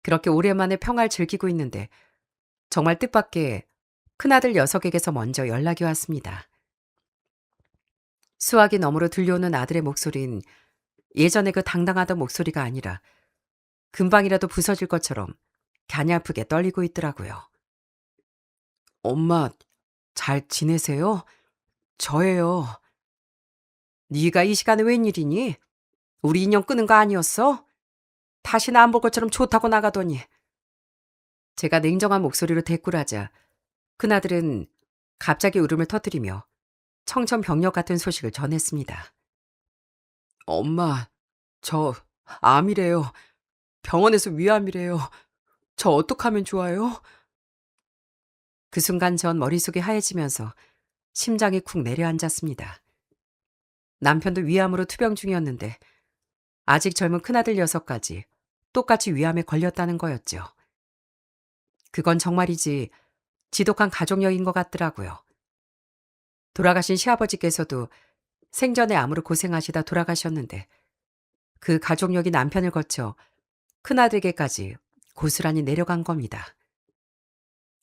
그렇게 오랜만에 평화를 즐기고 있는데 정말 뜻밖의 큰아들 녀석에게서 먼저 연락이 왔습니다. 수화기 너머로 들려오는 아들의 목소리는 예전에 그 당당하던 목소리가 아니라 금방이라도 부서질 것처럼 갸냘프게 떨리고 있더라고요. 엄마, 잘 지내세요? 저예요. 네가 이 시간에 웬일이니? 우리 인연 끄는 거 아니었어? 다시는 안 볼 것처럼 좋다고 나가더니. 제가 냉정한 목소리로 대꾸하자 큰아들은 갑자기 울음을 터뜨리며 청천벽력 같은 소식을 전했습니다. 엄마, 저 암이래요. 병원에서 위암이래요. 저 어떡하면 좋아요? 그 순간 전 머릿속이 하얘지면서 심장이 쿵 내려앉았습니다. 남편도 위암으로 투병 중이었는데 아직 젊은 큰아들 녀석까지 똑같이 위암에 걸렸다는 거였죠. 그건 정말이지 지독한 가족력인 것 같더라고요. 돌아가신 시아버지께서도 생전에 암으로 고생하시다 돌아가셨는데 그 가족력이 남편을 거쳐 큰아들에게까지 고스란히 내려간 겁니다.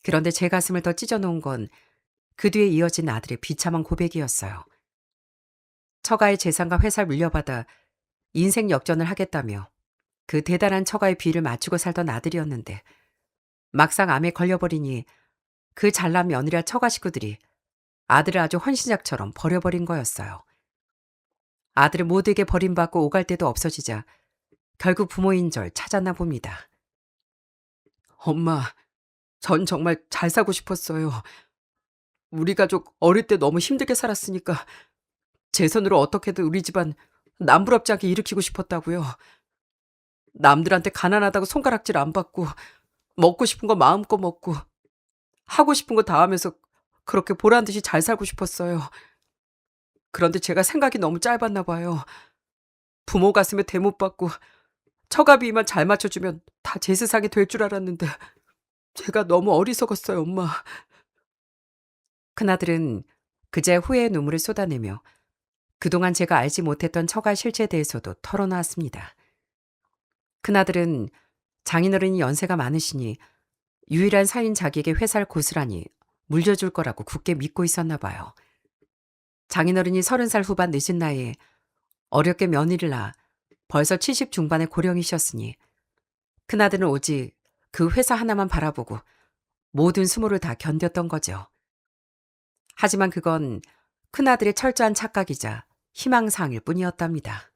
그런데 제 가슴을 더 찢어놓은 건 그 뒤에 이어진 아들의 비참한 고백이었어요. 처가의 재산과 회사를 물려받아 인생 역전을 하겠다며 그 대단한 처가의 비를 맞추고 살던 아들이었는데 막상 암에 걸려버리니 그 잘난 며느리와 처가 식구들이 아들을 아주 헌신작처럼 버려버린 거였어요. 아들을 모두에게 버림받고 오갈 데도 없어지자 결국 부모인 절 찾았나 봅니다. 엄마, 전 정말 잘 사고 싶었어요. 우리 가족 어릴 때 너무 힘들게 살았으니까 제 손으로 어떻게든 우리 집안 남부럽지 않게 일으키고 싶었다고요. 남들한테 가난하다고 손가락질 안 받고 먹고 싶은 거 마음껏 먹고 하고 싶은 거 다 하면서 그렇게 보란 듯이 잘 살고 싶었어요. 그런데 제가 생각이 너무 짧았나 봐요. 부모 가슴에 대못 받고 처가비만 잘 맞춰주면 다 제 세상이 될 줄 알았는데 제가 너무 어리석었어요, 엄마. 큰아들은 그제 후회의 눈물을 쏟아내며 그동안 제가 알지 못했던 처가 실체에 대해서도 털어놓았습니다. 큰아들은 장인어른이 연세가 많으시니 유일한 사인 자기에게 회사를 고스란히 물려줄 거라고 굳게 믿고 있었나 봐요. 장인어른이 30살 후반 늦은 나이에 어렵게 며느리를 낳아 벌써 70 중반의 고령이셨으니 큰아들은 오직 그 회사 하나만 바라보고 모든 수모를 다 견뎠던 거죠. 하지만 그건 큰아들의 철저한 착각이자 희망사항일 뿐이었답니다.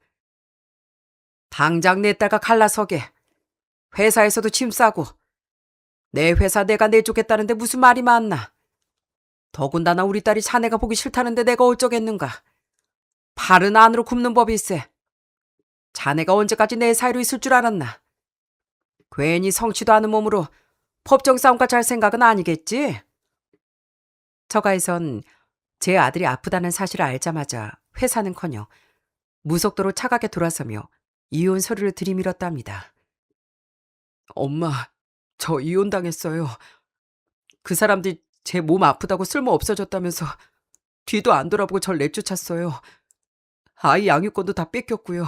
당장 내 딸과 갈라서게. 회사에서도 짐 싸고 내 회사 내가 내쫓겠다는데 무슨 말이 많나. 더군다나 우리 딸이 자네가 보기 싫다는데 내가 어쩌겠는가. 팔은 안으로 굽는 법일세. 자네가 언제까지 내 사이로 있을 줄 알았나. 괜히 성치도 않은 몸으로 법정 싸움까지 할 생각은 아니겠지? 처가에선 제 아들이 아프다는 사실을 알자마자 회사는커녕 무속도로 차갑게 돌아서며 이혼 소리를 들이밀었답니다. 엄마, 저 이혼당했어요. 그 사람들이 제 몸 아프다고 쓸모 없어졌다면서 뒤도 안 돌아보고 절 내쫓았어요. 아이 양육권도 다 뺏겼고요.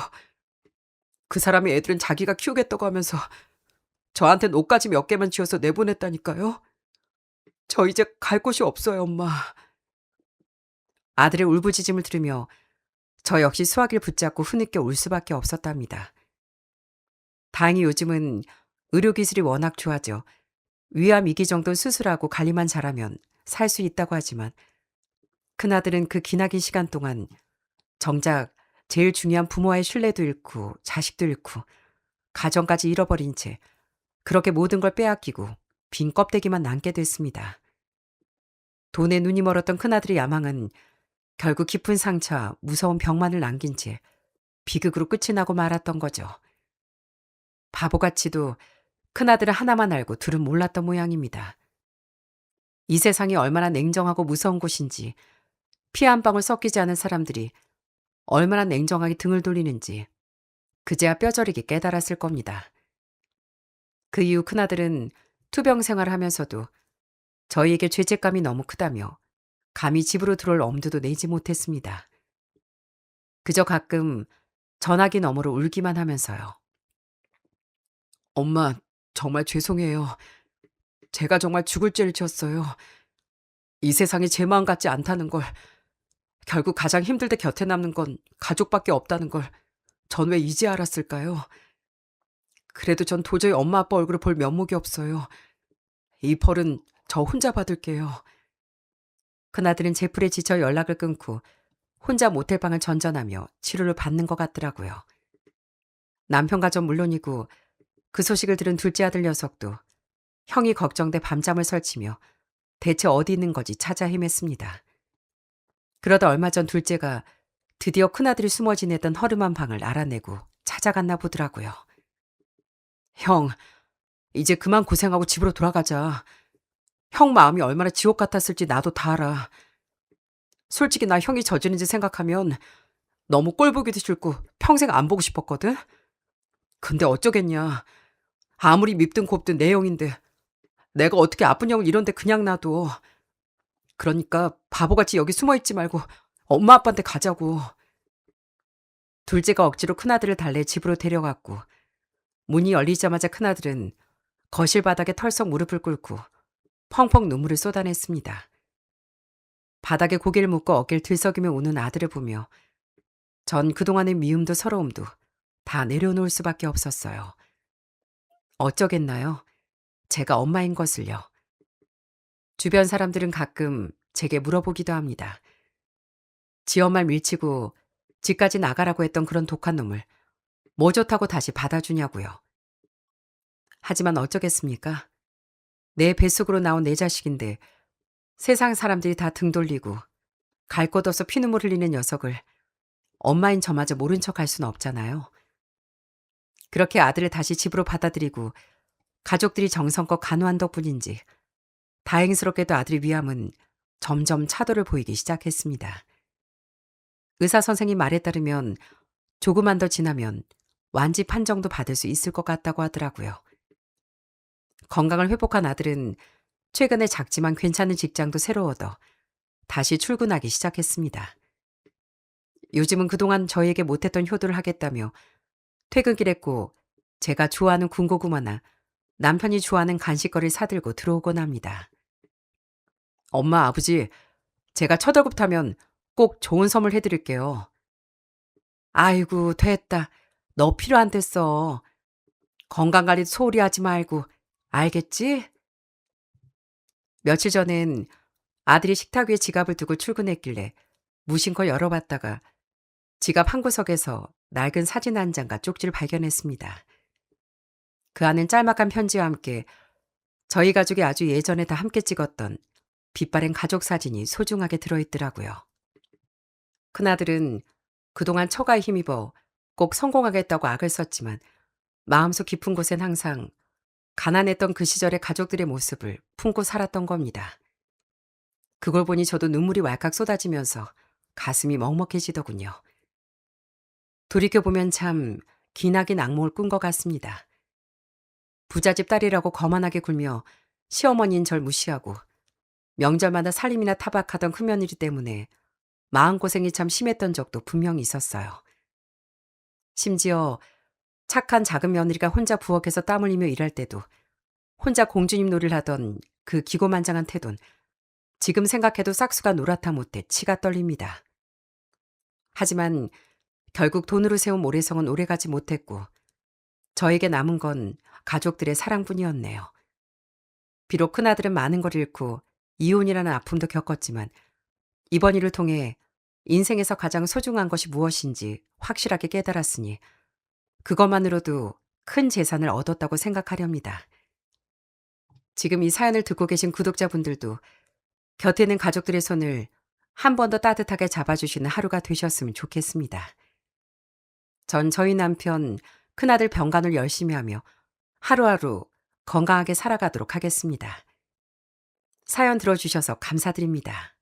그 사람이 애들은 자기가 키우겠다고 하면서 저한텐 옷가지 몇 개만 쥐어서 내보냈다니까요. 저 이제 갈 곳이 없어요, 엄마. 아들의 울부짖음을 들으며 저 역시 수화기를 붙잡고 흐느껴 울 수밖에 없었답니다. 다행히 요즘은 의료기술이 워낙 좋아져 위암 2기 정도 수술하고 관리만 잘하면 살 수 있다고 하지만 큰아들은 그 기나긴 시간 동안 정작 제일 중요한 부모와의 신뢰도 잃고 자식도 잃고 가정까지 잃어버린 채 그렇게 모든 걸 빼앗기고 빈 껍데기만 남게 됐습니다. 돈에 눈이 멀었던 큰아들의 야망은 결국 깊은 상처와 무서운 병만을 남긴 채 비극으로 끝이 나고 말았던 거죠. 바보같이도 큰아들은 하나만 알고 둘은 몰랐던 모양입니다. 이 세상이 얼마나 냉정하고 무서운 곳인지, 피 한 방울 섞이지 않은 사람들이 얼마나 냉정하게 등을 돌리는지 그제야 뼈저리게 깨달았을 겁니다. 그 이후 큰아들은 투병 생활을 하면서도 저희에게 죄책감이 너무 크다며 감히 집으로 들어올 엄두도 내지 못했습니다. 그저 가끔 전화기 너머로 울기만 하면서요. 엄마, 정말 죄송해요. 제가 정말 죽을 죄를 지었어요. 이 세상이 제 마음 같지 않다는 걸, 결국 가장 힘들 때 곁에 남는 건 가족밖에 없다는 걸 전 왜 이제 알았을까요? 그래도 전 도저히 엄마 아빠 얼굴을 볼 면목이 없어요. 이 벌은 저 혼자 받을게요. 큰아들은 제풀에 지쳐 연락을 끊고 혼자 모텔방을 전전하며 치료를 받는 것 같더라고요. 남편과 전 물론이고 그 소식을 들은 둘째 아들 녀석도 형이 걱정돼 밤잠을 설치며 대체 어디 있는 건지 찾아 헤맸습니다. 그러다 얼마 전 둘째가 드디어 큰아들이 숨어 지내던 허름한 방을 알아내고 찾아갔나 보더라고요. 형, 이제 그만 고생하고 집으로 돌아가자. 형 마음이 얼마나 지옥 같았을지 나도 다 알아. 솔직히 나 형이 저지른 짓 생각하면 너무 꼴보기도 싫고 평생 안 보고 싶었거든? 근데 어쩌겠냐. 아무리 밉든 곱든 내 형인데 내가 어떻게 아픈 형을 이런데 그냥 놔둬. 그러니까 바보같이 여기 숨어있지 말고 엄마 아빠한테 가자고. 둘째가 억지로 큰아들을 달래 집으로 데려갔고 문이 열리자마자 큰아들은 거실 바닥에 털썩 무릎을 꿇고 펑펑 눈물을 쏟아냈습니다. 바닥에 고개를 묻고 어깨를 들썩이며 우는 아들을 보며 전 그동안의 미움도 서러움도 다 내려놓을 수밖에 없었어요. 어쩌겠나요? 제가 엄마인 것을요. 주변 사람들은 가끔 제게 물어보기도 합니다. 지 엄마를 밀치고 집까지 나가라고 했던 그런 독한 놈을 뭐 좋다고 다시 받아주냐고요. 하지만 어쩌겠습니까? 내 뱃속으로 나온 내 자식인데 세상 사람들이 다 등 돌리고 갈 곳 없어 피눈물 흘리는 녀석을 엄마인 저마저 모른 척 할 수는 없잖아요. 그렇게 아들을 다시 집으로 받아들이고 가족들이 정성껏 간호한 덕분인지 다행스럽게도 아들의 위암은 점점 차도를 보이기 시작했습니다. 의사 선생님 말에 따르면 조금만 더 지나면 완치 판정도 받을 수 있을 것 같다고 하더라고요. 건강을 회복한 아들은 최근에 작지만 괜찮은 직장도 새로 얻어 다시 출근하기 시작했습니다. 요즘은 그동안 저에게 못했던 효도를 하겠다며 퇴근길에 꼭 제가 좋아하는 군고구마나 남편이 좋아하는 간식거리를 사들고 들어오곤 합니다. 엄마, 아버지, 제가 첫 월급 타면 꼭 좋은 선물 해드릴게요. 아이고, 됐다. 너 필요한댔어. 건강관리 소홀히 하지 말고. 알겠지? 며칠 전엔 아들이 식탁 위에 지갑을 두고 출근했길래 무심코 열어봤다가 지갑 한 구석에서 낡은 사진 한 장과 쪽지를 발견했습니다. 그 안엔 짤막한 편지와 함께 저희 가족이 아주 예전에 다 함께 찍었던 빛바랜 가족 사진이 소중하게 들어있더라고요. 큰아들은 그동안 처가에 힘입어 꼭 성공하겠다고 악을 썼지만 마음속 깊은 곳엔 항상 가난했던 그 시절의 가족들의 모습을 품고 살았던 겁니다. 그걸 보니 저도 눈물이 왈칵 쏟아지면서 가슴이 먹먹해지더군요. 돌이켜보면 참 기나긴 악몽을 꾼 것 같습니다. 부잣집 딸이라고 거만하게 굴며 시어머니인 절 무시하고 명절마다 살림이나 타박하던 큰며느리 때문에 마음고생이 참 심했던 적도 분명히 있었어요. 심지어 착한 작은 며느리가 혼자 부엌에서 땀 흘리며 일할 때도 혼자 공주님 놀이를 하던 그 기고만장한 태도는 지금 생각해도 싹수가 노랗다 못해 치가 떨립니다. 하지만 결국 돈으로 세운 모래성은 오래가지 못했고 저에게 남은 건 가족들의 사랑뿐이었네요. 비록 큰아들은 많은 걸 잃고 이혼이라는 아픔도 겪었지만 이번 일을 통해 인생에서 가장 소중한 것이 무엇인지 확실하게 깨달았으니 그것만으로도 큰 재산을 얻었다고 생각하렵니다. 지금 이 사연을 듣고 계신 구독자분들도 곁에 있는 가족들의 손을 한 번 더 따뜻하게 잡아주시는 하루가 되셨으면 좋겠습니다. 전 저희 남편 큰아들 병간호 열심히 하며 하루하루 건강하게 살아가도록 하겠습니다. 사연 들어주셔서 감사드립니다.